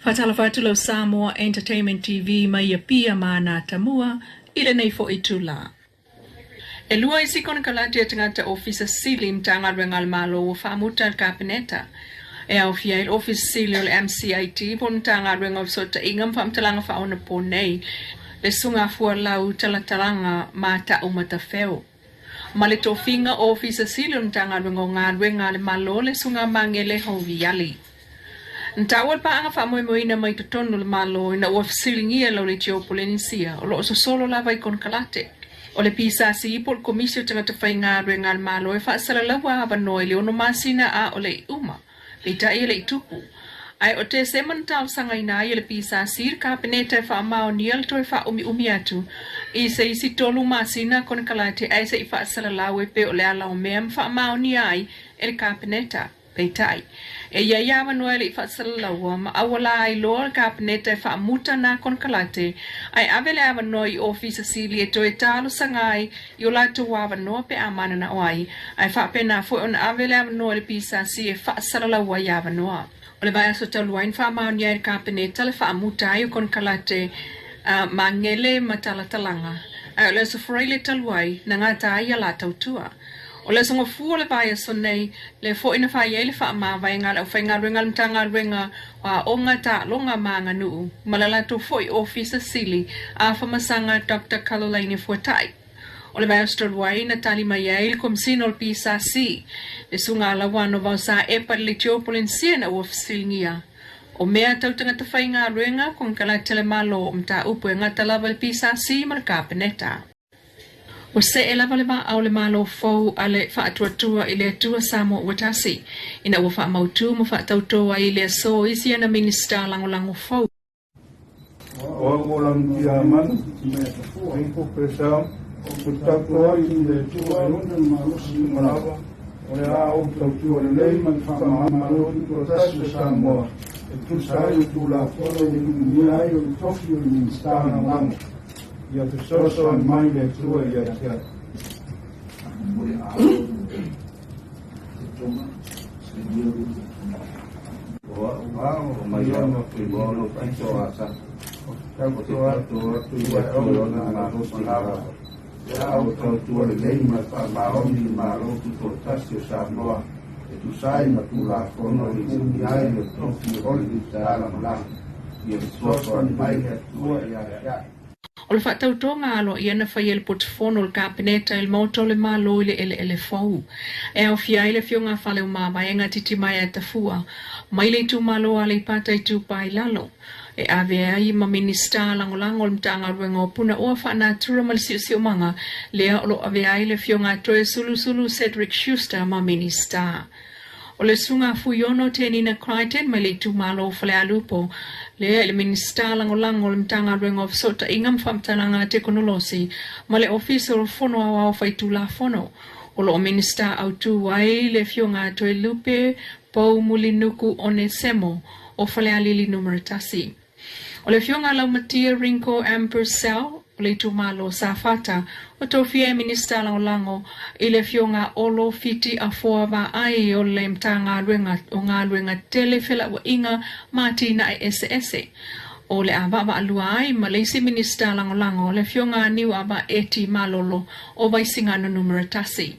Fatalafatulo Samoa Entertainment TV mai pia mana tamua ile nei fo itula. Leilua isi kon kalati tangata office silim tanga rengal malo famuta kabineta. Au fiel office silio MCIT pon tanga rengal sota ingam famtalanga fa ona ponei. Le sunga fua lau talatalanga mata umata feo. Malito finga office silio tanga rengal malo le sunga mangele hoviali. Ntawal pa anga fa moina mai totono le malo ina ofisilingia lo le geopolisia o lo solo lava ikon kalate o le pisa si pol komisio tanga te fainga rengal malo e fa sala lawa ba no ile ono masina a o le uma le ta ile tupu ai o te semantal sanga ina ile pisa sir kabinete fa mao niel to fa umi atu I se isi tolu masina kon kalate ai se fa sala lawe pe o le ala o mem fa mao ni ai el kabineta peitai e ia manuel fa sala ma awala ai lor kabinete fa muta na kon kalate ai avele avanoi office sili to etalo sangai yola to wa no pe amana na ai fa pena fo on avele avanoi pisa si fa sala wa ya vanoa ole vai so tolu wain fa ma nia kabinete le fa muta ai kon kalate mangele matala talanga le so freile talwai na ngata ai la tautua o le songo fu le vai so nei le fo ina fa yele fa ma vai ngala fa ngal mtanga renga wa onga ta longa manga nu malala to foi office sili a fa masanga Dr. Caroline Fuatai o le vai stol wai na tali mai kom sinol pisa si le sunga la wano va sa e par le geopolisia na ofisilia o mea tau tanga ta whainga ruenga kong kala tele malo mta upu e ngata lava le pisa si mar kabineta. O se e lava le ma au le malo fau ale wha atuatua i le atua Samoa watasi. Ina ua wha mautu mo wha tautoa i le so isi ana minista lango fau. O lang kia man, ang po pesa, o tautoa i le atua i malusi malawa. O le a o tautoa le lei man wha malo i protasi Samoa. Tu sai tu la foto di migliaia di tofi in stanno lang ya tu so mai le tu ya ya wow mai no che buono penso a sa tu na rosa ya auto tu le lei ma fa ma tu portasti Samoa tu sai ma tu la fono di migliaia di tofi di stanno lang ya so mai le tu ya O le whatautonga alo i ana whai ele portofono le kabineta il moto le malo ile ele fau. E au fia ile fionga whale umama e ngā titi mai a tafua. Mai le tu malo ale i pata i tu pai lalo. E ave ai ma minista langolango le mtanga ruenga o puna oa whana tura ma le siu manga. Lea olo ave ai le fionga toe sulu Cedric Schuster ma minista. O le sunga fuyono te nina Crichton mai le tu malo fale alupo. Le ele minista langolango le mtanga ruenga of sota ingam whamtalanga teknolosi ma le officer fono awa fai tu la fono. O lo minista au tu wai le fionga toe lupe pau mulinuku one semo o fale alili numeratasi. O le fionga lau matia rinko ampersel le tu malo safata o tofia minista langolango ile fionga olo fiti afoa va ai o le mtanga ruenga o ngā ruenga telefela wa inga mati na SS o le ava alua ai ma le minista langolango le fionga niu ava eti malolo o vai singano numeratasi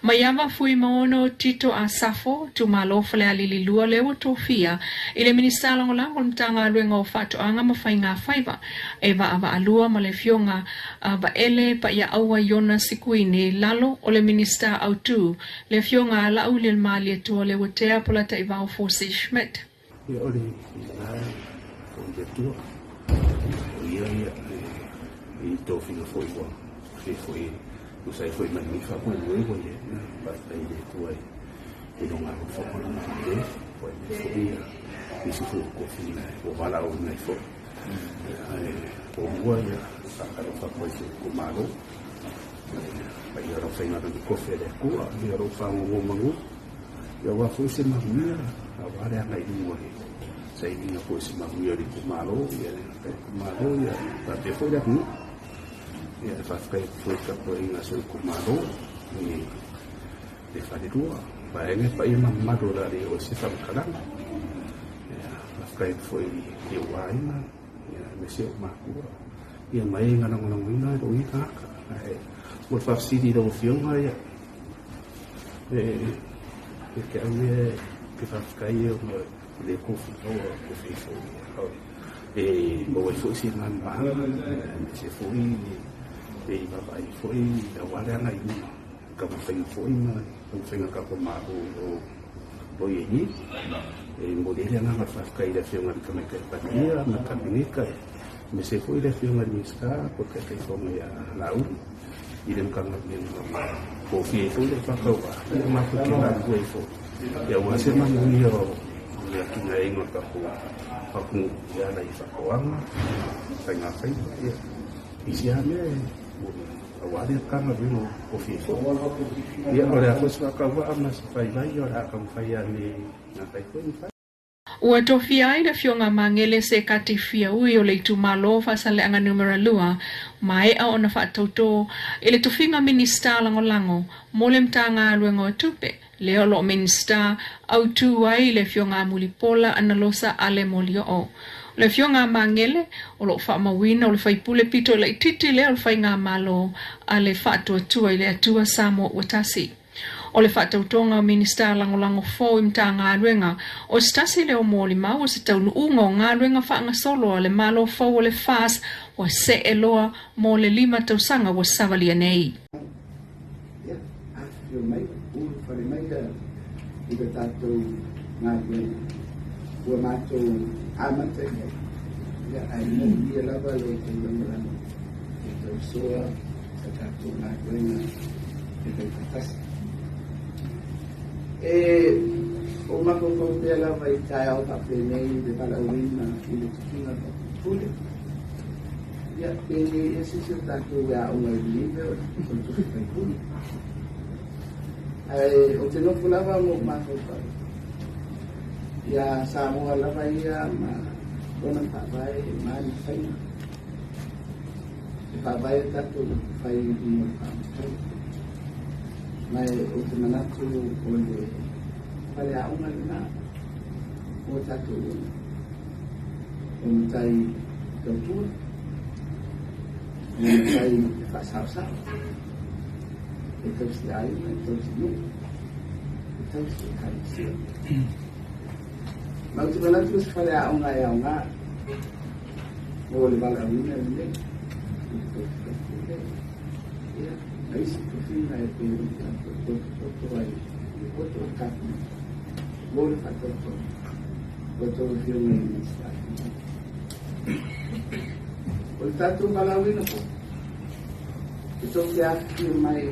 Mayava fui maono tito a safo tu malo fale alili lua lewa tofia ile minista langolango mtanga ruenga o fato anga mawhainga faiva eva ava alua ma le fionga ava ele pa ia aua yona sikuini lalo o le minista au tu le fionga la uli el mali atua lewa tea pola ta iwa o Fosi Schmidt. Ia ori o le tua ia i tofina foi foi Usai foi magnífica com o ego e basta ir tu aí e não há foco na mão foi isso foi o fim o valor não foi o boa sacar o foco com malo aí eu fui na do café de cua e eu fui um mango eu fui sem magnífica agora é aí no sei que não foi sem magnífica com malo e até foi daqui ya fakai foi capoi na seu comando e de fazer tua vai ne pai mamado da de o se sabe cara kai foi e waina ya me se ma ku ia mai ngana ngana ngina do ika mo fa sidi do fiona ya que ave que fa kai le ko fo mo foi si man ba se foi vai foi da wala na ini ka foi ma foi ka ko ma o ini modelo na mafaka ile fiona kama kapatia na kamilika me se foi ile fiona miska porque que como ya lau ile kama ni ko fi foi ile paka wa ile mafaka la kuefo ya wasema ni yo ya kina ingo ka ko ya na ifa ko ama tanga fai ya isiame awali kama vile ofisi ya ora kuswa kwa ama sifai ora kama fai ni na kai ko Ua tofia ina fionga mangele se katifia ui o le itumalo fasale anga numera lua mai a ona whaatauto ele tofinga minista lango mole mtanga luengo tupe leo lo minista au tuwai le fionga mulipola analosa ale molio o le fionga mangele o lo wha mawina o le whaipule pito le ititi leo le whainga malo ale whaatua tua ile atua Samoa watasi o le whaatautonga o minista lango fo imta ngā ruenga o stasi leo mōli mau o se taunu unga o ngā ruenga whaanga solo le malo fo o le fas o se eloa mō le 5 tausanga o savalia nei. Ia, afio mai, whare mai ka i ka tātou ngā ruenga. Ua mātou āmata ia ai mō ia lava le te langarano. E tau soa sa tātou ngā ruenga e tau katasi. O mako ko pela vai tai au ta nei de para uina i le tina ko pule ya ese se ta ko ya o mai live ko tu fa pule o te no fulava mo mako pa ya Samoa la vai ya ma dona ta vai ma ni fai pa vai ta to fai mo pa mai o te manatu o le pale a unga na o tatu o mutai tautua o mutai whasawsa e tausi ai e tausi nu e tausi kai sia mau te manatu se pale a unga e a unga o le bala wina le aí se profina é perguntando o vai outro capo vou fazer outro filme está o tato malawina po ito kaya may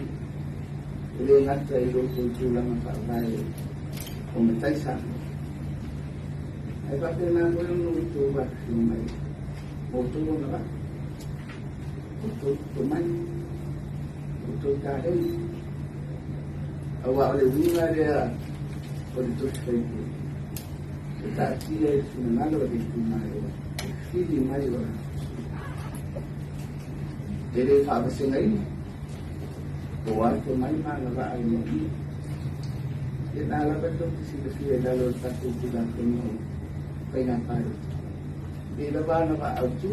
ilingat sa ilo kultura ng pagkay kumitay sa ay bakit na ko yung nutubat yung may motulo na ba tumay untuk karen awak oleh bunga dia untuk itu kita sih sebenarnya lebih mayo Vili mayo jadi apa sih ini buat pemain mana lah ini dia nak betul sih dalam satu bulan penuh pengapai dia lepas apa auto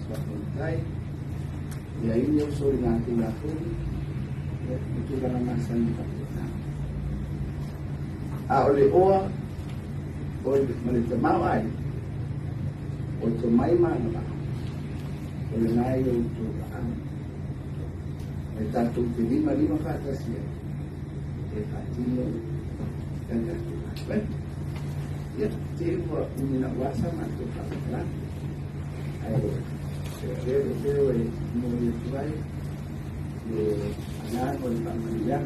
suatu day ya ini yang sorry nanti aku itu dalam masa ini oleh oa oleh mereka mawai untuk mai mana oleh naik untuk mereka tu lima kata sih hatinya dan kata ya jadi buat minat wasa masuk kalah ayo Pero muy usual anak con familiar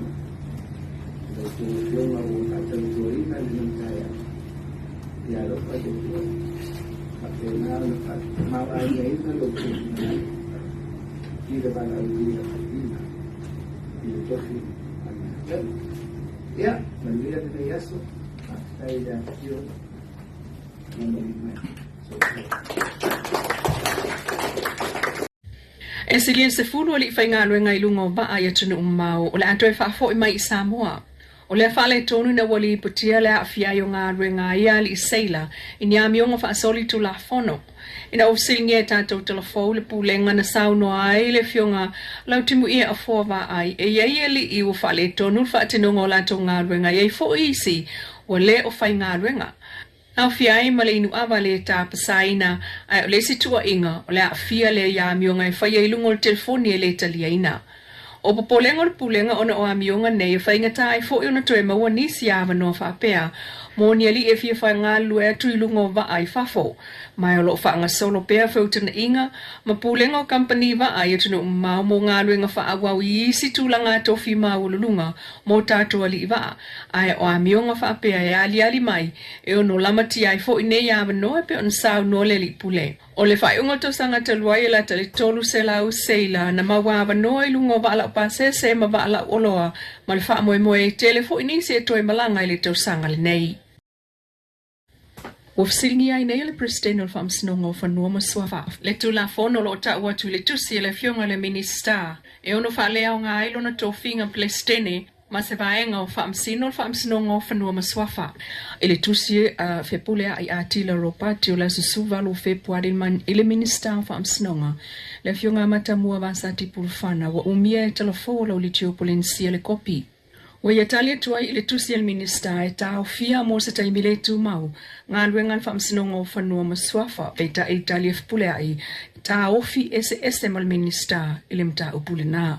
la solución a una territorial alimentaria y a los países apenas más ahí lo que y de para vivir Argentina y entonces ya me olvidé de eso hasta ella yo no me E silien se fulu ali whainga rue ngai lungo ba ai atunu umau o le atoe whaafo i mai i Samoa. O le fale tonu na wali putia le afia yo ngā ruenga ia li seila i ni amionga wha asoli tu la fono. Ina usilinge tātou telefou le pulenga na sauno ai le fionga lau timu ia a fōwa ai e iei li i u fale tonu wha atinonga o lato ngā ruenga iei fo isi o le o whai ngā ruenga. Nau fiai ma le inu awa le tā pasaina ai o le situa inga o le afia le ia amionga e whai ilungo le telefoni e le taliaina. O popolenga le pulenga ona o amionga nei e whaingata ai fo i ona toe maua nisi awa no whapea. Mōni ali e fia whai ngā lua e tuilungo wa ai whafo. Mai o lo whaanga solo pea whautana inga, ma pulenga o company wa ai e tunu mau mō ngā luenga wha awau i isi tūlanga tofi mau lulunga mō tātua li wa. Ai o amionga whapea e ali mai e ono lamati ai fo i nei awa no e pe on sao no le li pule. O le whai unga to sanga te luai e la te le tolu se lau seila na mawawa no e lungo wa ala pa se ma wa ala oloa ma le wha moe telefo i nisi e toi malanga i le tau sanga le nei. Wafsilingi ai nei le presidente o whamsinonga o whanua maswafa. Le tu la fono lo ta watu le tusi le fionga le minister. E ono wha lea o ngā ilo na tōwhinga presidente ma se vaenga o whamsino o whamsinonga o whanua maswafa. E le tusi whepulea ai atila ropati o la susuva lo whepuari man i le minister o whamsinonga. Le fionga matamua vasati pulfana wa umia e telefola o li tiopolensia le kopi. Wa yatalia tuai le tusi el minister e tau fia mo se taimile tu mau. Ngā luenga whamsinonga o whanua maswafa pe ta e talia fpulea ai. Ta ofi ese mal minister ile mta upule na.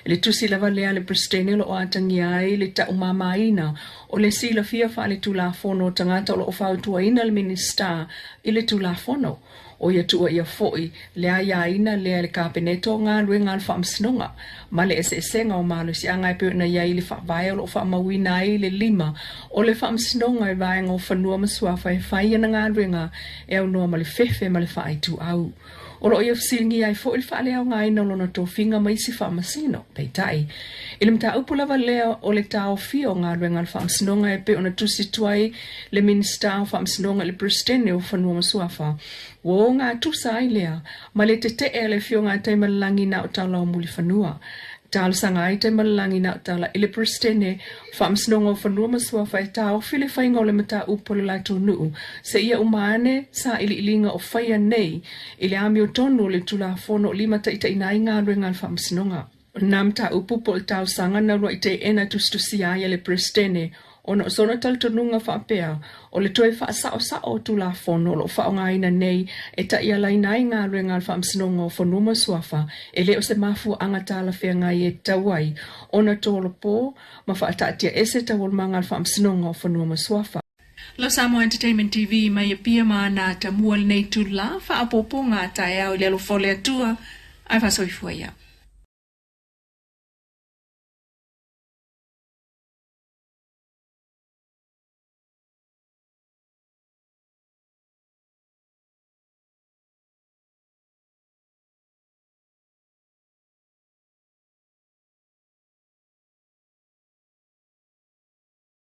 Le tusi lava lea le prestene lo o atangi ai le ta umama ina. O le si la fia fa le tu la fono tangata o lo o fautua ina le minister ile tu la fono. O ia tua ia foi, lea ia ina lea le kapeneto ngā luenga al whamsinonga. Ma le esenga o malo si angai peo na ia ili whaavai o lo whaamawina ai le lima. O le whamsinonga e vaenga o whanua maswafa e whaia na ngā luenga e au noa ma le whewhe ma le whaaitu au. O lo ia fsilingi ai fo ili whaale au ngā ina lona tō whinga ma isi whaamasino, pei tai. Ili mta upulawa lea o le tau fio ngā luenga al whamsinonga e peo na tusi tuai le minister o whamsinonga le prestene o whanua maswafa. Wo ngā tusa ai lea, ma le te e le fio ngā taimalangi na o tala o muli whanua. Tala sanga ai taimalangi na o tala ile prestene whamsinonga o whanua maswafa e tau file whainga o le mata upole lai tō nuu. Se ia umane sa ili ilinga o whaia nei, ile ami o tonu le tula fono lima taita ina inga ruenga al whamsinonga. Nam ta upupo le tau sanga na rua ite ena tustusi ai le prestene, ona sona tal tonunga whaapea, o le toe whaasao tula fono lo whaonga ina nei, e ta ia lai nai ngā ruenga al whamsinonga o whanuma swafa, e leo se mafu angatala whea ngai e tawai, ona tōlo pō, ma whaatatia ese tawol manga al whamsinonga o whanuma swafa. Lo Samoa Entertainment TV mai pia mana ta mual nei tula, whaapopo ngā tae au le alo fole atua, ai whasoifuaya.